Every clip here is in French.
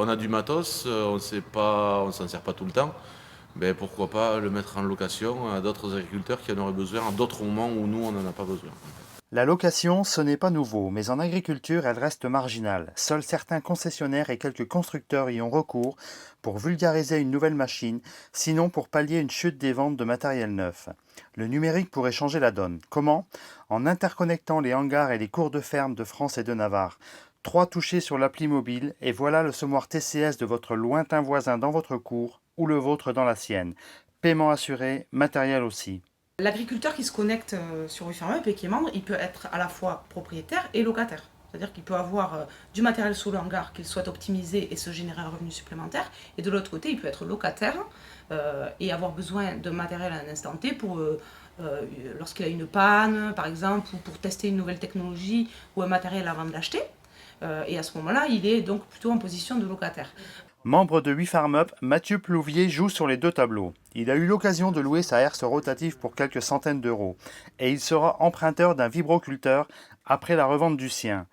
Quand on a du matos, on s'en sert pas tout le temps. Ben, pourquoi pas le mettre en location à d'autres agriculteurs qui en auraient besoin à d'autres moments où nous, on n'en a pas besoin. La location, ce n'est pas nouveau, mais en agriculture, elle reste marginale. Seuls certains concessionnaires et quelques constructeurs y ont recours pour vulgariser une nouvelle machine, sinon pour pallier une chute des ventes de matériel neuf. Le numérique pourrait changer la donne. Comment? En interconnectant les hangars et les cours de ferme de France et de Navarre. 3 touchés sur l'appli mobile et voilà le semoir TCS de votre lointain voisin dans votre cour ou le vôtre dans la sienne. Paiement assuré, matériel aussi. L'agriculteur qui se connecte sur WeFarmUp et qui est membre, il peut être à la fois propriétaire et locataire. C'est-à-dire qu'il peut avoir du matériel sous le hangar qu'il souhaite optimiser et se générer un revenu supplémentaire. Et de l'autre côté, il peut être locataire et avoir besoin de matériel à un instant T pour lorsqu'il a une panne, par exemple, ou pour tester une nouvelle technologie ou un matériel avant de l'acheter. Et à ce moment-là, il est donc plutôt en position de locataire. Membre de WeFarmUp, Mathieu Plouvier joue sur les deux tableaux. Il a eu l'occasion de louer sa herse rotative pour quelques centaines d'euros et il sera emprunteur d'un vibroculteur après la revente du sien.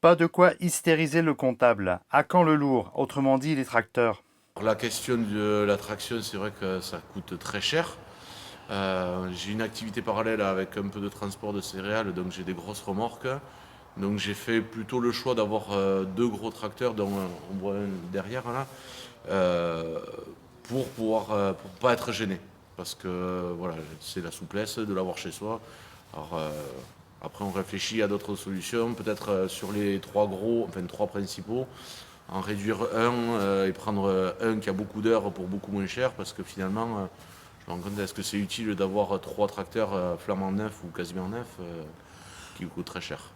Pas de quoi hystériser le comptable. À quand le lourd, autrement dit les tracteurs? La question de la traction, c'est vrai que ça coûte très cher. J'ai une activité parallèle avec un peu de transport de céréales, donc j'ai des grosses remorques. Donc j'ai fait plutôt le choix d'avoir deux gros tracteurs, dont on voit un derrière là, euh, pour pas être gêné. Parce que voilà, c'est la souplesse de l'avoir chez soi. Alors après on réfléchit à d'autres solutions, peut-être sur les trois gros, enfin trois principaux, en réduire un et prendre un qui a beaucoup d'heures pour beaucoup moins cher, parce que finalement je me rends compte, est-ce que c'est utile d'avoir trois tracteurs flambant neufs ou quasiment neufs qui coûtent très cher.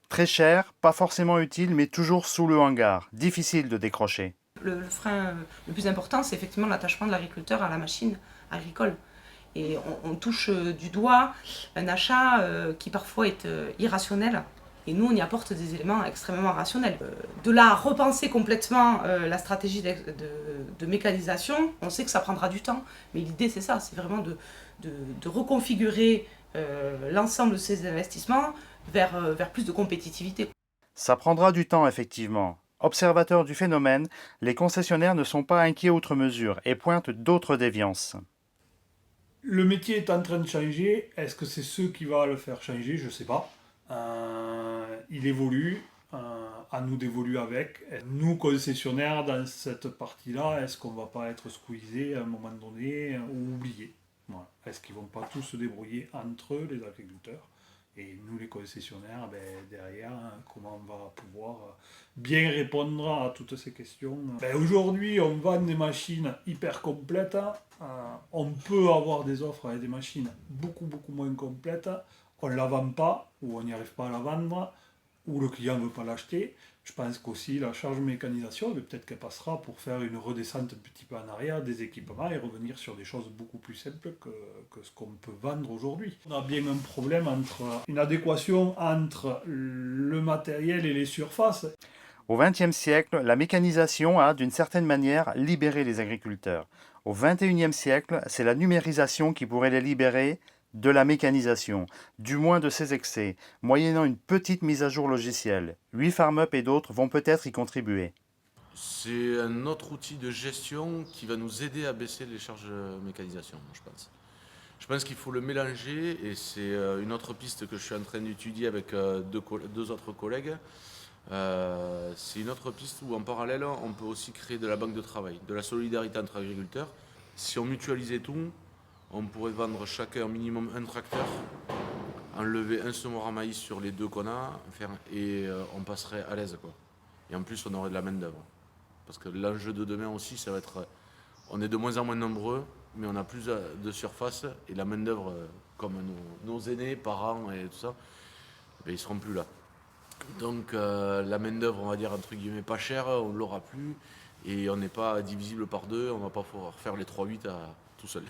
Très cher, pas forcément utile, mais toujours sous le hangar. Difficile de décrocher. Le frein le plus important, c'est effectivement l'attachement de l'agriculteur à la machine agricole. Et on touche du doigt un achat qui parfois est irrationnel. Et nous, on y apporte des éléments extrêmement rationnels. De là à repenser complètement la stratégie de mécanisation, on sait que ça prendra du temps. Mais l'idée, c'est ça, c'est vraiment de reconfigurer l'ensemble de ces investissements vers plus de compétitivité. Ça prendra du temps, effectivement. Observateurs du phénomène, les concessionnaires ne sont pas inquiets outre mesure et pointent d'autres déviances. Le métier est en train de changer. Est-ce que c'est ce qui va le faire changer? Je ne sais pas. Il évolue. À nous d'évoluer avec. Nous, concessionnaires, dans cette partie-là, est-ce qu'on ne va pas être squeezés à un moment donné ou oubliés? Voilà. Est-ce qu'ils ne vont pas tous se débrouiller entre eux, les agriculteurs? Et nous, les concessionnaires, ben, derrière, comment on va pouvoir bien répondre à toutes ces questions? Ben, aujourd'hui, on vend des machines hyper complètes. On peut avoir des offres avec des machines beaucoup, beaucoup moins complètes. On ne la vend pas, ou on n'y arrive pas à la vendre, ou le client ne veut pas l'acheter. Je pense qu'aussi la charge mécanisation, peut-être qu'elle passera pour faire une redescente un petit peu en arrière des équipements et revenir sur des choses beaucoup plus simples que ce qu'on peut vendre aujourd'hui. On a bien un problème une adéquation entre le matériel et les surfaces. Au XXe siècle, la mécanisation a, d'une certaine manière, libéré les agriculteurs. Au XXIe siècle, c'est la numérisation qui pourrait les libérer de la mécanisation, du moins de ses excès, moyennant une petite mise à jour logicielle. WeFarmUp et d'autres vont peut-être y contribuer. C'est un autre outil de gestion qui va nous aider à baisser les charges mécanisation, je pense. Je pense qu'il faut le mélanger et c'est une autre piste que je suis en train d'étudier avec deux autres collègues. C'est une autre piste où en parallèle on peut aussi créer de la banque de travail, de la solidarité entre agriculteurs. Si on mutualisait tout, on pourrait vendre chacun minimum un tracteur, enlever un semoir à maïs sur les deux qu'on a, et on passerait à l'aise, quoi. Et en plus on aurait de la main d'œuvre. Parce que l'enjeu de demain aussi, ça va être, on est de moins en moins nombreux, mais on a plus de surface et la main d'œuvre, comme nos aînés, parents et tout ça, ben, ils seront plus là. Donc la main d'œuvre, on va dire entre guillemets pas chère, on l'aura plus et on n'est pas divisible par deux, on va pas pouvoir faire les 3-8 tout seul.